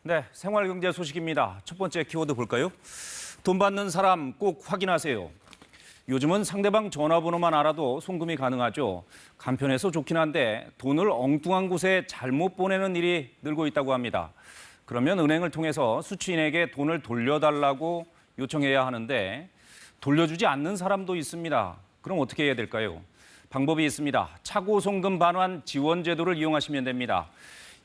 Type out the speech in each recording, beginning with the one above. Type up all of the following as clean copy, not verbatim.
네, 생활경제 소식입니다. 첫 번째 키워드 볼까요? 돈 받는 사람 꼭 확인하세요. 요즘은 상대방 전화번호만 알아도 송금이 가능하죠. 간편해서 좋긴 한데 돈을 엉뚱한 곳에 잘못 보내는 일이 늘고 있다고 합니다. 그러면 은행을 통해서 수취인에게 돈을 돌려달라고 요청해야 하는데 돌려주지 않는 사람도 있습니다. 그럼 어떻게 해야 될까요? 방법이 있습니다. 차고 송금 반환 지원 제도를 이용하시면 됩니다.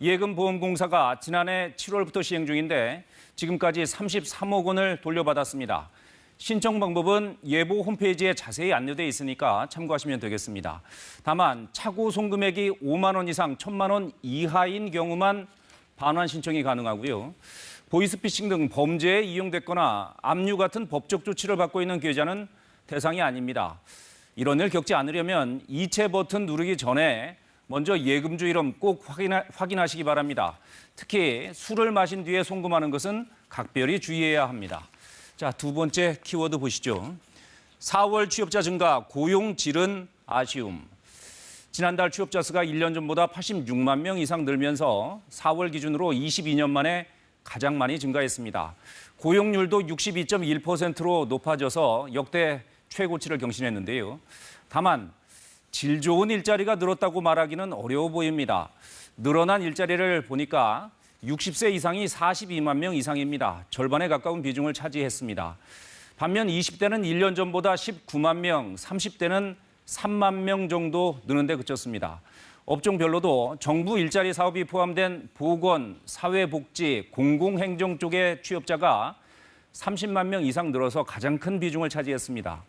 예금보험공사가 지난해 7월부터 시행 중인데 지금까지 33억 원을 돌려받았습니다. 신청 방법은 예보 홈페이지에 자세히 안내돼 있으니까 참고하시면 되겠습니다. 다만 차고 송금액이 5만 원 이상 1,000만 원 이하인 경우만 반환 신청이 가능하고요. 보이스피싱 등 범죄에 이용됐거나 압류 같은 법적 조치를 받고 있는 계좌는 대상이 아닙니다. 이런 일 겪지 않으려면 이체 버튼 누르기 전에 먼저 예금주 이름 꼭 확인하시기 바랍니다. 특히 술을 마신 뒤에 송금하는 것은 각별히 주의해야 합니다. 자, 두 번째 키워드 보시죠. 4월 취업자 증가, 고용 질은 아쉬움. 지난달 취업자 수가 1년 전보다 86만 명 이상 늘면서 4월 기준으로 22년 만에 가장 많이 증가했습니다. 고용률도 62.1%로 높아져서 역대 최고치를 경신했는데요. 다만 질 좋은 일자리가 늘었다고 말하기는 어려워 보입니다. 늘어난 일자리를 보니까 60세 이상이 42만 명 이상입니다. 절반에 가까운 비중을 차지했습니다. 반면 20대는 1년 전보다 19만 명, 30대는 3만 명 정도 느는데 그쳤습니다. 업종별로도 정부 일자리 사업이 포함된 보건, 사회복지, 공공행정 쪽의 취업자가 30만 명 이상 늘어서 가장 큰 비중을 차지했습니다.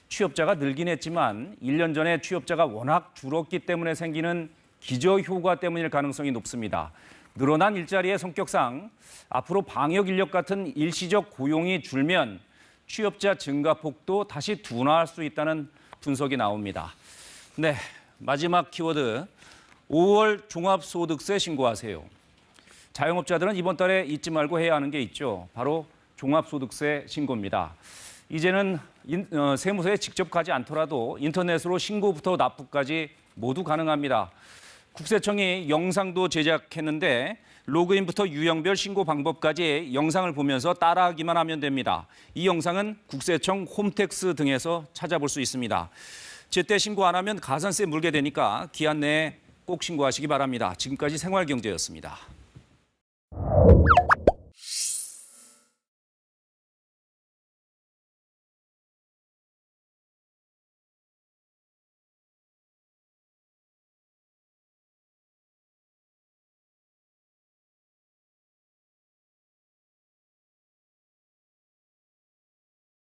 취업자가 늘긴 했지만 1년 전에 취업자가 워낙 줄었기 때문에 생기는 기저효과 때문일 가능성이 높습니다. 늘어난 일자리의 성격상 앞으로 방역 인력 같은 일시적 고용이 줄면 취업자 증가폭도 다시 둔화할 수 있다는 분석이 나옵니다. 네, 마지막 키워드 5월 종합소득세 신고하세요. 자영업자들은 이번 달에 잊지 말고 해야 하는 게 있죠. 바로 종합소득세 신고입니다. 이제는 세무서에 직접 가지 않더라도 인터넷으로 신고부터 납부까지 모두 가능합니다. 국세청이 영상도 제작했는데 로그인부터 유형별 신고 방법까지 영상을 보면서 따라하기만 하면 됩니다. 이 영상은 국세청 홈택스 등에서 찾아볼 수 있습니다. 제때 신고 안 하면 가산세 물게 되니까 기한 내에 꼭 신고하시기 바랍니다. 지금까지 생활경제였습니다.